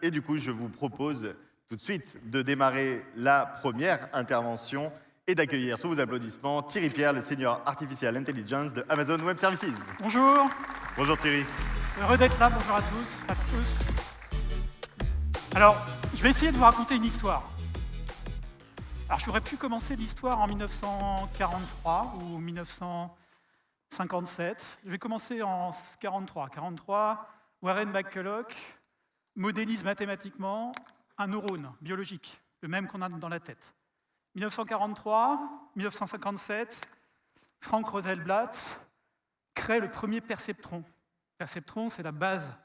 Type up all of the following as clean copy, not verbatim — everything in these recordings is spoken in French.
Et du coup, je vous propose tout de suite de démarrer la première intervention et d'accueillir sous vos applaudissements Thierry Pierre, le Senior Artificial Intelligence de Amazon Web Services. Bonjour, Bonjour Thierry. heureux d'être là, bonjour à tous, à tous. Alors, je vais essayer de vous raconter une histoire. Alors, j'aurais pu commencer l'histoire en 1943 ou 1957. Je vais commencer en 43. 43, Warren McCulloch modélise mathématiquement un neurone biologique, le même qu'on a dans la tête. 1943, 1957, Frank Rosenblatt crée le premier perceptron. Perceptron, c'est la base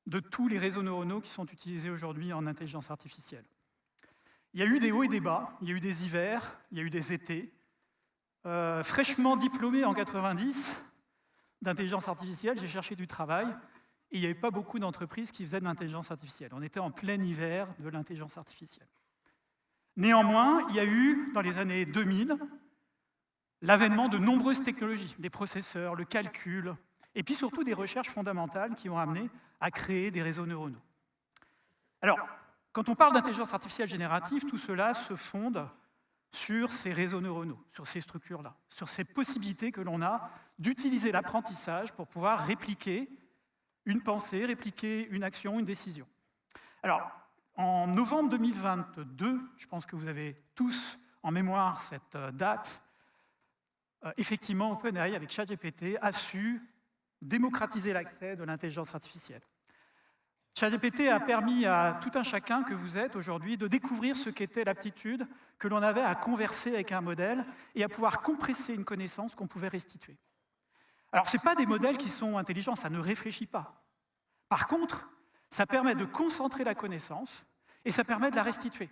de tous les réseaux neuronaux qui sont utilisés aujourd'hui en intelligence artificielle. Il y a eu des hauts et des bas, il y a eu des hivers, il y a eu des étés. Fraîchement diplômé en 90 d'intelligence artificielle, j'ai cherché du travail et il n'y avait pas beaucoup d'entreprises qui faisaient de l'intelligence artificielle. On était en plein hiver de l'intelligence artificielle. Néanmoins, il y a eu, dans les années 2000, l'avènement de nombreuses technologies, les processeurs, le calcul, et puis surtout des recherches fondamentales qui ont amené à créer des réseaux neuronaux. Alors, quand on parle d'intelligence artificielle générative, tout cela se fonde sur ces réseaux neuronaux, sur ces structures-là, sur ces possibilités que l'on a d'utiliser l'apprentissage pour pouvoir répliquer une pensée, répliquer une action, une décision. Alors, en novembre 2022, je pense que vous avez tous en mémoire cette date, effectivement, OpenAI, avec ChatGPT, a su démocratiser l'accès de l'intelligence artificielle. ChatGPT a permis à tout un chacun que vous êtes aujourd'hui de découvrir ce qu'était l'aptitude que l'on avait à converser avec un modèle et à pouvoir compresser une connaissance qu'on pouvait restituer. Alors, ce n'est pas des modèles qui sont intelligents, ça ne réfléchit pas. Par contre, ça permet de concentrer la connaissance et ça permet de la restituer.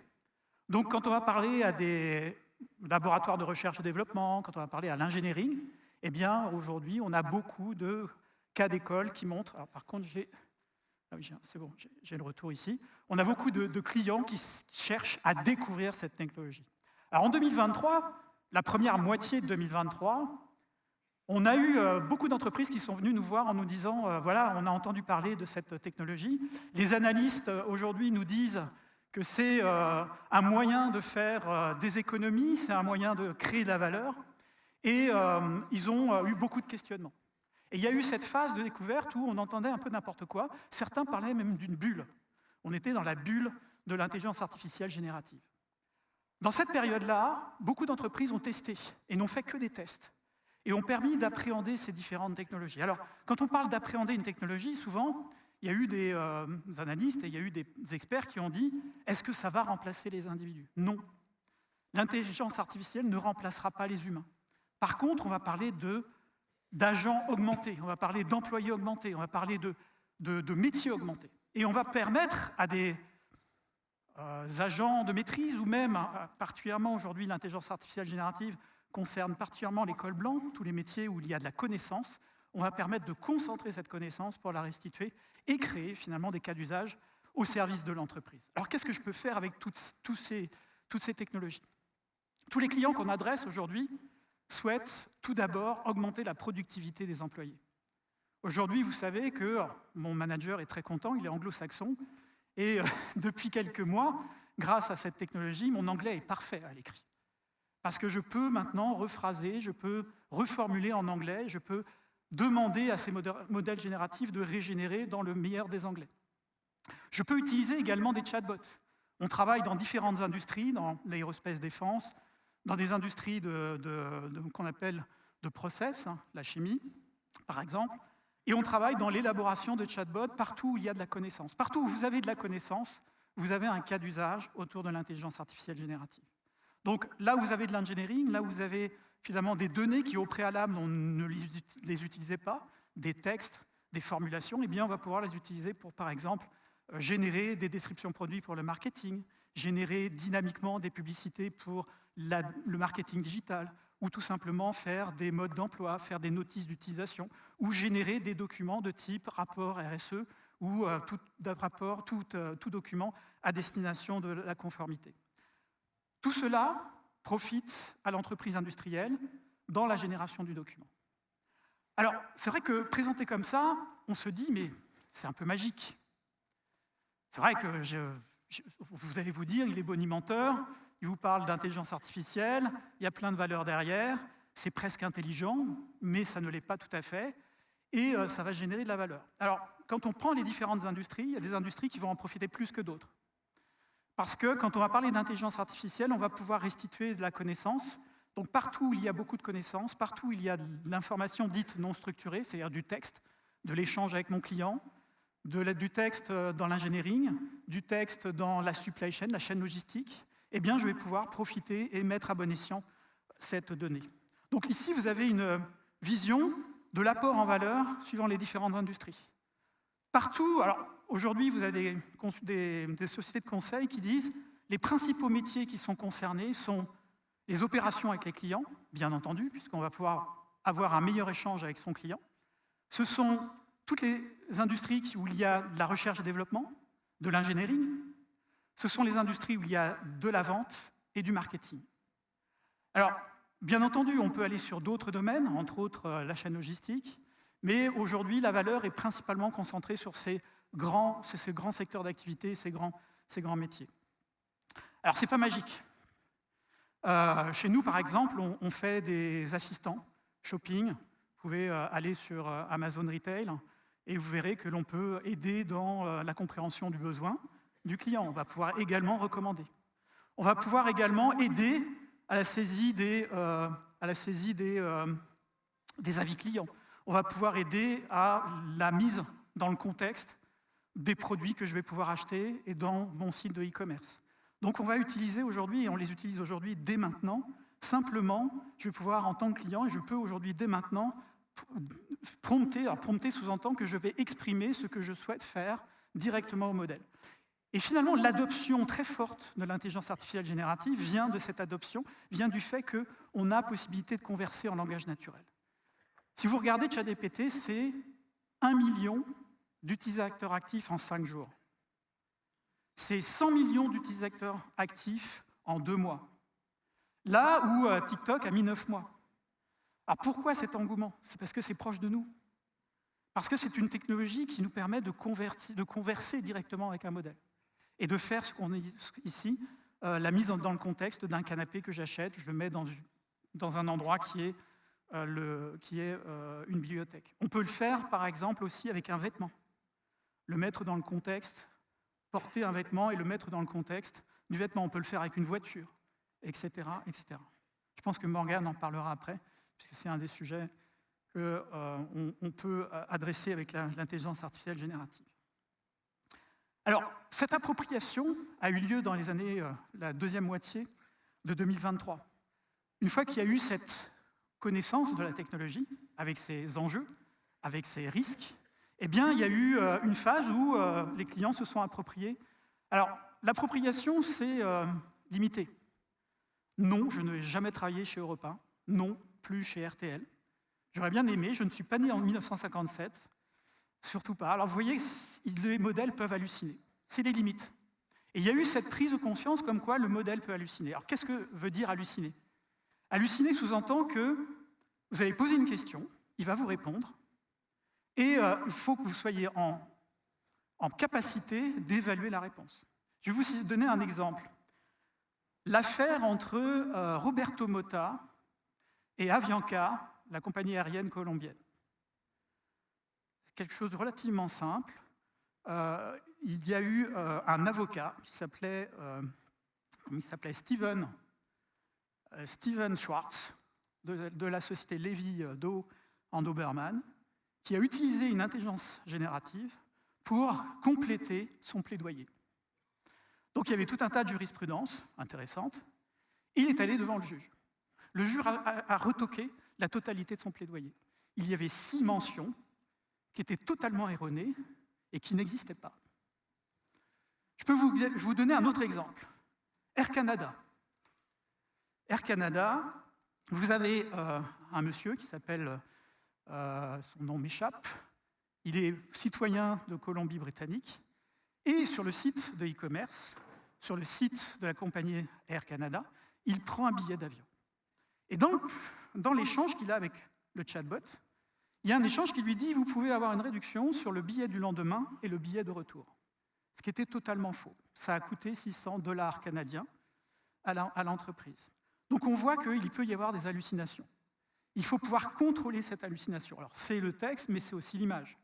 Donc, quand on va parler à des laboratoires de recherche et développement, quand on va parler à l'ingénierie, eh bien, aujourd'hui, on a beaucoup de cas d'école qui montrent... Alors, par contre, c'est bon, j'ai le retour ici. On a beaucoup de clients qui cherchent à découvrir cette technologie. Alors, en 2023, la première moitié de 2023, on a eu beaucoup d'entreprises qui sont venues nous voir en nous disant voilà, on a entendu parler de cette technologie. Les analystes aujourd'hui nous disent que c'est un moyen de faire des économies, c'est un moyen de créer de la valeur. Et ils ont eu beaucoup de questionnements. Et il y a eu cette phase de découverte où on entendait un peu n'importe quoi. Certains parlaient même d'une bulle. On était dans la bulle de l'intelligence artificielle générative. Dans cette période-là, beaucoup d'entreprises ont testé et n'ont fait que des tests et ont permis d'appréhender ces différentes technologies. Alors, quand on parle d'appréhender une technologie, souvent, il y a eu des analystes et il y a eu des experts qui ont dit « Est-ce que ça va remplacer les individus ?» Non. L'intelligence artificielle ne remplacera pas les humains. Par contre, on va parler d'agents augmentés, on va parler d'employés augmentés, on va parler de métiers augmentés. Et on va permettre à des agents de maîtrise, ou même, particulièrement aujourd'hui, l'intelligence artificielle générative concerne particulièrement les cols blancs, tous les métiers où il y a de la connaissance, on va permettre de concentrer cette connaissance pour la restituer et créer finalement des cas d'usage au service de l'entreprise. Alors qu'est-ce que je peux faire avec toutes ces technologies ? Tous les clients qu'on adresse aujourd'hui souhaitent tout d'abord augmenter la productivité des employés. Aujourd'hui, vous savez que mon manager est très content, il est anglo-saxon, et depuis quelques mois, grâce à cette technologie, mon anglais est parfait à l'écrit. Parce que je peux maintenant rephraser, je peux reformuler en anglais, je peux demander à ces modèles génératifs de régénérer dans le meilleur des anglais. Je peux utiliser également des chatbots. On travaille dans différentes industries, dans l'aérospace défense, dans des industries qu'on appelle de process, la chimie, par exemple, et on travaille dans l'élaboration de chatbots partout où il y a de la connaissance. Partout où vous avez de la connaissance, vous avez un cas d'usage autour de l'intelligence artificielle générative. Donc là où vous avez de l'engineering, là où vous avez finalement des données qui au préalable on ne les utilisait pas, des textes, des formulations, eh bien on va pouvoir les utiliser pour, par exemple, générer des descriptions produits pour le marketing, générer dynamiquement des publicités pour le marketing digital, ou tout simplement faire des modes d'emploi, faire des notices d'utilisation, ou générer des documents de type rapport RSE, ou tout document à destination de la conformité. Tout cela profite à l'entreprise industrielle dans la génération du document. Alors, c'est vrai que présenté comme ça, on se dit, mais c'est un peu magique. C'est vrai que vous allez vous dire, il est bonimenteur, il vous parle d'intelligence artificielle, il y a plein de valeurs derrière, c'est presque intelligent, mais ça ne l'est pas tout à fait, et ça va générer de la valeur. Alors, quand on prend les différentes industries, il y a des industries qui vont en profiter plus que d'autres. Parce que quand on va parler d'intelligence artificielle, on va pouvoir restituer de la connaissance. Donc partout où il y a beaucoup de connaissances, partout où il y a de l'information dite non structurée, c'est-à-dire du texte, de l'échange avec mon client, du texte dans l'engineering, du texte dans la supply chain, la chaîne logistique, eh bien je vais pouvoir profiter et mettre à bon escient cette donnée. Donc ici, vous avez une vision de l'apport en valeur suivant les différentes industries. Partout, alors aujourd'hui, vous avez des sociétés de conseil qui disent les principaux métiers qui sont concernés sont les opérations avec les clients, bien entendu, puisqu'on va pouvoir avoir un meilleur échange avec son client. Ce sont toutes les industries où il y a de la recherche et développement, de l'engineering. Ce sont les industries où il y a de la vente et du marketing. Alors, bien entendu, on peut aller sur d'autres domaines, entre autres la chaîne logistique, mais aujourd'hui, la valeur est principalement concentrée sur ces grands secteurs d'activité, ces grands métiers. Alors, ce n'est pas magique. Chez nous, par exemple, on fait des assistants shopping. Vous pouvez aller sur Amazon Retail et vous verrez que l'on peut aider dans la compréhension du besoin du client. On va pouvoir également recommander. On va pouvoir également aider à la saisie des avis clients. On va pouvoir aider à la mise dans le contexte des produits que je vais pouvoir acheter et dans mon site de e-commerce. Donc on va utiliser aujourd'hui, et on les utilise aujourd'hui dès maintenant, simplement, je vais pouvoir en tant que client, et je peux aujourd'hui dès maintenant prompter. Alors prompter sous-entend que je vais exprimer ce que je souhaite faire directement au modèle. Et finalement, l'adoption très forte de l'intelligence artificielle générative vient de cette adoption, vient du fait qu'on a possibilité de converser en langage naturel. Si vous regardez ChatGPT, c'est 1 million d'utilisateurs actifs en 5 jours. C'est 100 millions d'utilisateurs actifs en 2 mois. Là où TikTok a mis 9 mois. Alors pourquoi cet engouement? C'est parce que c'est proche de nous. Parce que c'est une technologie qui nous permet de converser directement avec un modèle. Et de faire ce qu'on est ici, la mise dans le contexte d'un canapé que j'achète, je le mets dans un endroit qui est une bibliothèque. On peut le faire, par exemple, aussi avec un vêtement. Le mettre dans le contexte, porter un vêtement et le mettre dans le contexte du vêtement. On peut le faire avec une voiture, etc., etc. Je pense que Morgane en parlera après, puisque c'est un des sujets qu'on peut adresser avec l'intelligence artificielle générative. Alors, cette appropriation a eu lieu dans les années, la deuxième moitié de 2023. Une fois qu'il y a eu cette connaissance de la technologie, avec ses enjeux, avec ses risques, eh bien, il y a eu une phase où les clients se sont appropriés. Alors, l'appropriation, c'est limité. Non, je n'ai jamais travaillé chez Europe 1. Non, plus chez RTL. J'aurais bien aimé, je ne suis pas né en 1957. Surtout pas. Alors, vous voyez, les modèles peuvent halluciner. C'est les limites. Et il y a eu cette prise de conscience comme quoi le modèle peut halluciner. Alors, qu'est-ce que veut dire halluciner? Halluciner sous-entend que vous allez poser une question, il va vous répondre, et il faut que vous soyez en capacité d'évaluer la réponse. Je vais vous donner un exemple. L'affaire entre Roberto Motta et Avianca, la compagnie aérienne colombienne. C'est quelque chose de relativement simple. Il y a eu un avocat qui s'appelait Steven Schwartz, de la société Lévy Dow and Oberman, qui a utilisé une intelligence générative pour compléter son plaidoyer. Donc il y avait tout un tas de jurisprudence intéressante, et il est allé devant le juge. Le juge a retoqué la totalité de son plaidoyer. Il y avait 6 mentions qui étaient totalement erronées et qui n'existaient pas. Je peux vous donner un autre exemple. Air Canada. Air Canada, vous avez un monsieur qui s'appelle, son nom m'échappe, il est citoyen de Colombie-Britannique, et sur le site de e-commerce, sur le site de la compagnie Air Canada, il prend un billet d'avion. Et dans l'échange qu'il a avec le chatbot, il y a un échange qui lui dit « Vous pouvez avoir une réduction sur le billet du lendemain et le billet de retour ». ce qui était totalement faux. Ça a coûté 600 $ canadiens à l'entreprise. Donc on voit qu'il peut y avoir des hallucinations. Il faut pouvoir contrôler cette hallucination. Alors c'est le texte, mais c'est aussi l'image.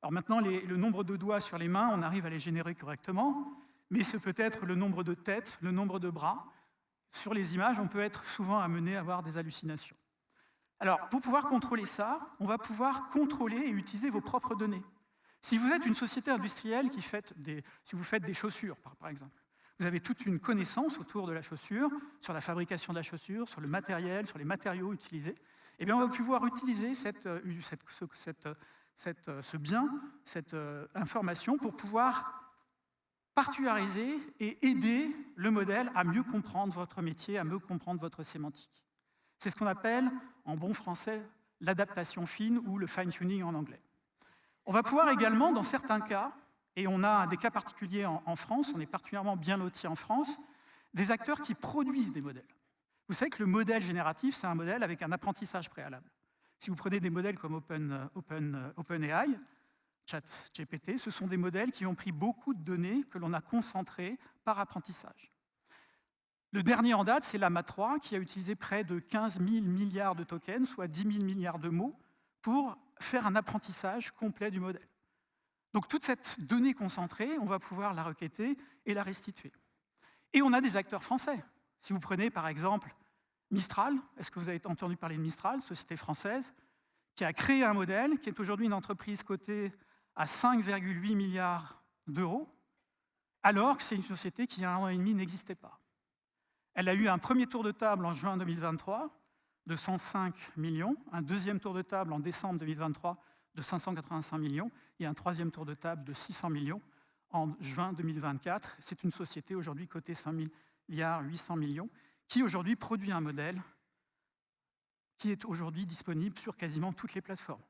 Alors maintenant, le nombre de doigts sur les mains, on arrive à les générer correctement, mais c'est peut-être le nombre de têtes, le nombre de bras. Sur les images, on peut être souvent amené à avoir des hallucinations. Alors, pour pouvoir contrôler ça, on va pouvoir contrôler et utiliser vos propres données. Si vous êtes une société industrielle si vous faites des chaussures, par exemple, vous avez toute une connaissance autour de la chaussure, sur la fabrication de la chaussure, sur le matériel, sur les matériaux utilisés, eh bien, on va pouvoir utiliser ce bien, cette information pour pouvoir particulariser et aider le modèle à mieux comprendre votre métier, à mieux comprendre votre sémantique. C'est ce qu'on appelle, en bon français, l'adaptation fine ou le fine-tuning en anglais. On va pouvoir également, dans certains cas, et on a des cas particuliers en France, on est particulièrement bien lotis en France, des acteurs qui produisent des modèles. Vous savez que le modèle génératif, c'est un modèle avec un apprentissage préalable. Si vous prenez des modèles comme OpenAI, ChatGPT, ce sont des modèles qui ont pris beaucoup de données que l'on a concentrées par apprentissage. Le dernier en date, c'est Llama 3, qui a utilisé près de 15 000 milliards de tokens, soit 10 000 milliards de mots, pour faire un apprentissage complet du modèle. Donc toute cette donnée concentrée, on va pouvoir la requêter et la restituer. Et on a des acteurs français. Si vous prenez par exemple Mistral, est-ce que vous avez entendu parler de Mistral, société française, qui a créé un modèle, qui est aujourd'hui une entreprise cotée à 5,8 milliards d'euros, alors que c'est une société qui, il y a 1 an et demi, n'existait pas. Elle a eu un premier tour de table en juin 2023 de 105 millions, un deuxième tour de table en décembre 2023 de 585 millions et un troisième tour de table de 600 millions en juin 2024. C'est une société aujourd'hui cotée 5 milliards 800 millions qui aujourd'hui produit un modèle qui est aujourd'hui disponible sur quasiment toutes les plateformes.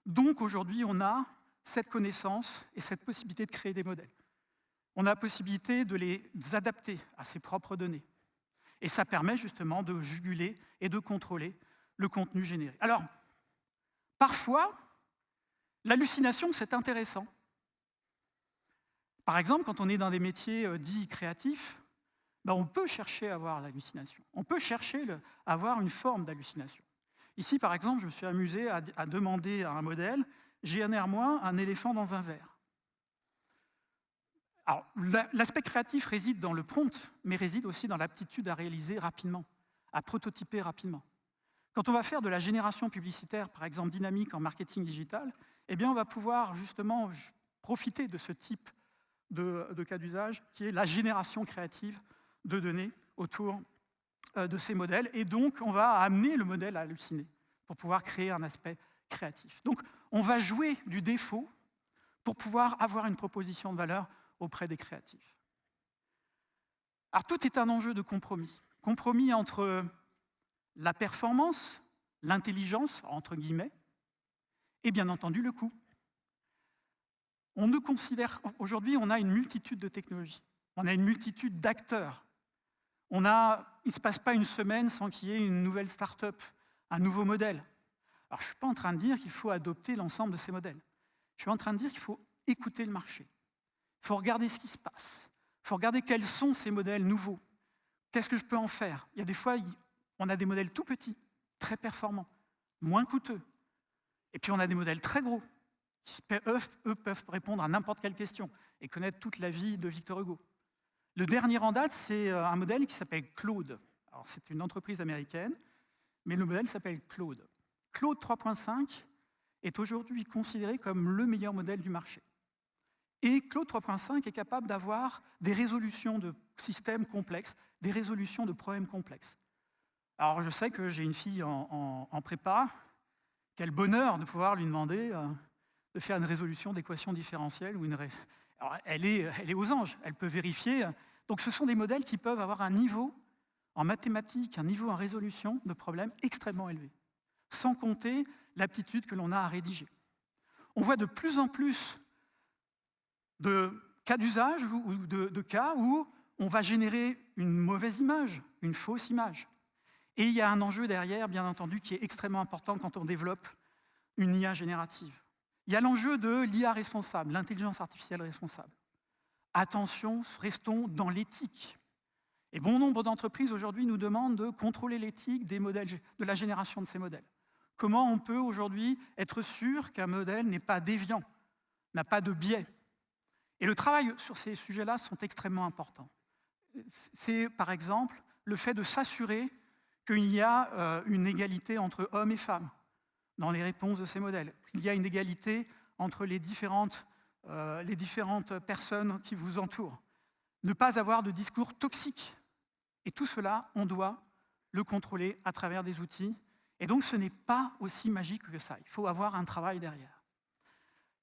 Donc aujourd'hui, on a cette connaissance et cette possibilité de créer des modèles. On a la possibilité de les adapter à ses propres données. Et ça permet justement de juguler et de contrôler le contenu généré. Alors, parfois, l'hallucination, c'est intéressant. Par exemple, quand on est dans des métiers dits créatifs, on peut chercher à avoir l'hallucination. On peut chercher à avoir une forme d'hallucination. Ici, par exemple, je me suis amusé à demander à un modèle « génère-moi un éléphant dans un verre ». Alors, l'aspect créatif réside dans le prompt, mais réside aussi dans l'aptitude à réaliser rapidement, à prototyper rapidement. Quand on va faire de la génération publicitaire, par exemple dynamique en marketing digital, eh bien, on va pouvoir justement profiter de ce type de cas d'usage qui est la génération créative de données autour de ces modèles. Et donc, on va amener le modèle à halluciner pour pouvoir créer un aspect créatif. Donc, on va jouer du défaut pour pouvoir avoir une proposition de valeur auprès des créatifs. Alors, tout est un enjeu de compromis. Compromis entre la performance, l'intelligence, entre guillemets, et bien entendu le coût. Aujourd'hui, on a une multitude de technologies, on a une multitude d'acteurs. Il ne se passe pas une semaine sans qu'il y ait une nouvelle start-up, un nouveau modèle. Alors, je ne suis pas en train de dire qu'il faut adopter l'ensemble de ces modèles. Je suis en train de dire qu'il faut écouter le marché. Il faut regarder ce qui se passe. Il faut regarder quels sont ces modèles nouveaux. Qu'est-ce que je peux en faire? Il y a des fois, on a des modèles tout petits, très performants, moins coûteux. Et puis on a des modèles très gros, qui eux peuvent répondre à n'importe quelle question et connaître toute la vie de Victor Hugo. Le dernier en date, c'est un modèle qui s'appelle Claude. Alors, c'est une entreprise américaine, mais le modèle s'appelle Claude. Claude 3.5 est aujourd'hui considéré comme le meilleur modèle du marché. Et Claude 3.5 est capable d'avoir des résolutions de systèmes complexes, des résolutions de problèmes complexes. Alors, je sais que j'ai une fille en prépa. Quel bonheur de pouvoir lui demander de faire une résolution d'équation différentielle. Alors, elle est aux anges, elle peut vérifier. Donc ce sont des modèles qui peuvent avoir un niveau en mathématiques, un niveau en résolution de problèmes extrêmement élevé, sans compter l'aptitude que l'on a à rédiger. On voit de plus en plus de cas d'usage ou de cas où on va générer une mauvaise image, une fausse image. Et il y a un enjeu derrière, bien entendu, qui est extrêmement important quand on développe une IA générative. Il y a l'enjeu de l'IA responsable, l'intelligence artificielle responsable. Attention, restons dans l'éthique. Et bon nombre d'entreprises aujourd'hui nous demandent de contrôler l'éthique des modèles, de la génération de ces modèles. Comment on peut aujourd'hui être sûr qu'un modèle n'est pas déviant, n'a pas de biais? Et le travail sur ces sujets-là sont extrêmement importants. C'est par exemple le fait de s'assurer qu'il y a une égalité entre hommes et femmes dans les réponses de ces modèles, qu'il y a une égalité entre les différentes personnes qui vous entourent, ne pas avoir de discours toxiques. Et tout cela, on doit le contrôler à travers des outils. Et donc, ce n'est pas aussi magique que ça. Il faut avoir un travail derrière.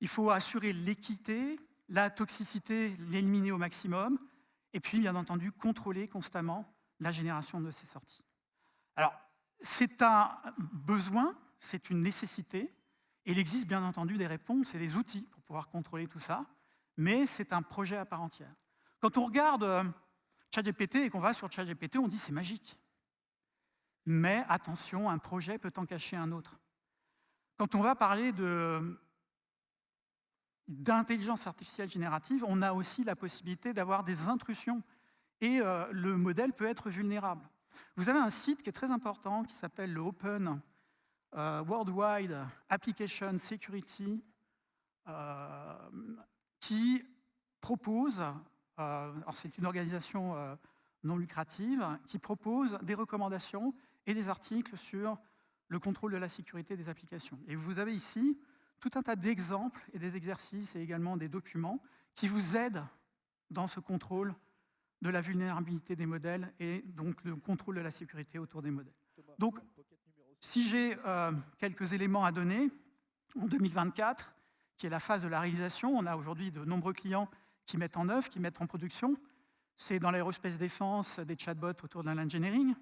Il faut assurer l'équité, la toxicité, l'éliminer au maximum, et puis, bien entendu, contrôler constamment la génération de ces sorties. Alors, c'est un besoin, c'est une nécessité, et il existe bien entendu des réponses et des outils pour pouvoir contrôler tout ça, mais c'est un projet à part entière. Quand on regarde ChatGPT et qu'on va sur ChatGPT, on dit c'est magique. Mais attention, un projet peut en cacher un autre. Quand on va parler d'intelligence artificielle générative, on a aussi la possibilité d'avoir des intrusions et le modèle peut être vulnérable. Vous avez un site qui est très important qui s'appelle le Open Worldwide Application Security qui propose, alors c'est une organisation non lucrative, qui propose des recommandations et des articles sur le contrôle de la sécurité des applications. Et vous avez ici tout un tas d'exemples et des exercices et également des documents qui vous aident dans ce contrôle de la vulnérabilité des modèles et donc le contrôle de la sécurité autour des modèles. Donc, si j'ai quelques éléments à donner, en 2024, qui est la phase de la réalisation, on a aujourd'hui de nombreux clients qui mettent en œuvre, qui mettent en production. C'est dans l'aérospace défense des chatbots autour de l'engineering.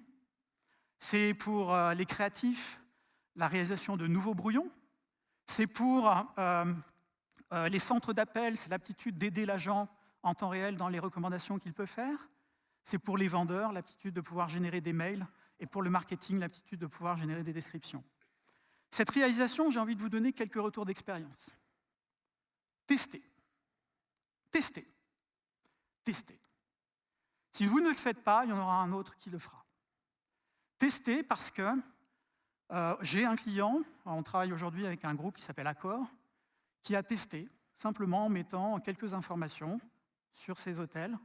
C'est pour les créatifs, la réalisation de nouveaux brouillons. C'est pour les centres d'appel, c'est l'aptitude d'aider l'agent en temps réel dans les recommandations qu'il peut faire. C'est pour les vendeurs, l'aptitude de pouvoir générer des mails. Et pour le marketing, l'aptitude de pouvoir générer des descriptions. Cette réalisation, j'ai envie de vous donner quelques retours d'expérience. Testez. Testez. Testez. Si vous ne le faites pas, il y en aura un autre qui le fera. Testez parce que j'ai un client, on travaille aujourd'hui avec un groupe qui s'appelle Accor, qui a testé simplement en mettant quelques informations sur ces hôtels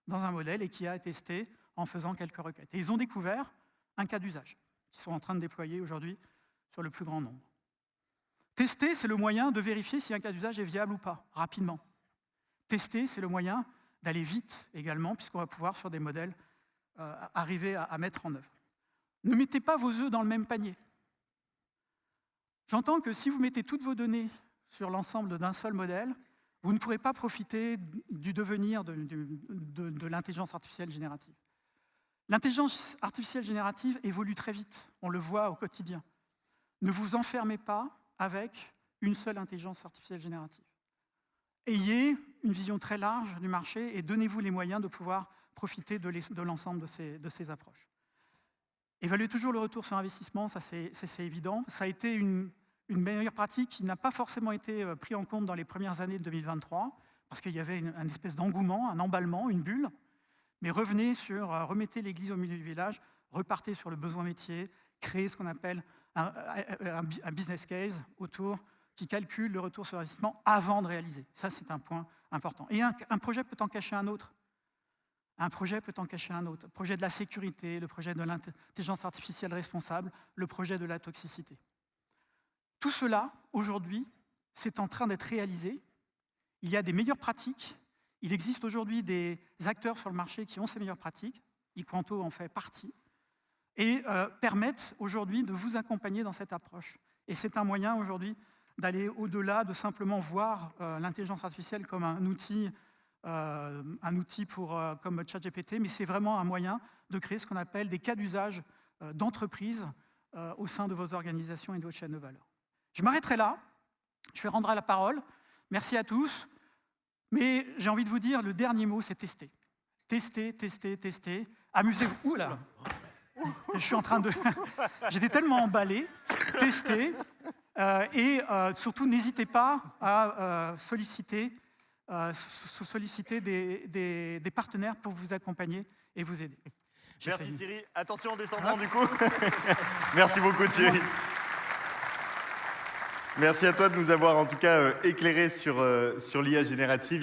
dans un modèle et qui a testé en faisant quelques requêtes. Et ils ont découvert un cas d'usage qu'ils sont en train de déployer aujourd'hui sur le plus grand nombre. Tester, c'est le moyen de vérifier si un cas d'usage est viable ou pas, rapidement. Tester, c'est le moyen d'aller vite également, puisqu'on va pouvoir, sur des modèles, arriver à mettre en œuvre. Ne mettez pas vos œufs dans le même panier. J'entends que si vous mettez toutes vos données sur l'ensemble d'un seul modèle, vous ne pourrez pas profiter du devenir de l'intelligence artificielle générative. L'intelligence artificielle générative évolue très vite, on le voit au quotidien. Ne vous enfermez pas avec une seule intelligence artificielle générative. Ayez une vision très large du marché et donnez-vous les moyens de pouvoir profiter de l'ensemble de ces approches. Évaluez toujours le retour sur investissement, ça c'est évident. Ça a été une meilleure pratique qui n'a pas forcément été prise en compte dans les premières années de 2023, parce qu'il y avait une espèce d'engouement, un emballement, une bulle. Mais remettez l'église au milieu du village, repartez sur le besoin métier, créez ce qu'on appelle un business case autour qui calcule le retour sur investissement avant de réaliser. Ça, c'est un point important. Et un projet peut en cacher un autre. Un projet peut en cacher un autre. Le projet de la sécurité, le projet de l'intelligence artificielle responsable, le projet de la toxicité. Tout cela, aujourd'hui, c'est en train d'être réalisé. Il y a des meilleures pratiques. Il existe aujourd'hui des acteurs sur le marché qui ont ces meilleures pratiques, eQuanto en fait partie, et permettent aujourd'hui de vous accompagner dans cette approche. Et c'est un moyen aujourd'hui d'aller au-delà de simplement voir l'intelligence artificielle comme un outil comme ChatGPT, mais c'est vraiment un moyen de créer ce qu'on appelle des cas d'usage d'entreprise au sein de vos organisations et de votre chaîne de valeur. Je m'arrêterai là, je vais rendre la parole. Merci à tous. Mais j'ai envie de vous dire, le dernier mot, c'est tester. Tester, tester, tester. Amusez-vous. Ouh là. Je suis en train de... J'étais tellement emballé. Tester. Surtout, n'hésitez pas à solliciter des partenaires pour vous accompagner et vous aider. Merci Thierry. Attention en descendant du coup. Merci beaucoup Thierry. Merci à toi de nous avoir en tout cas éclairé sur l'IA générative.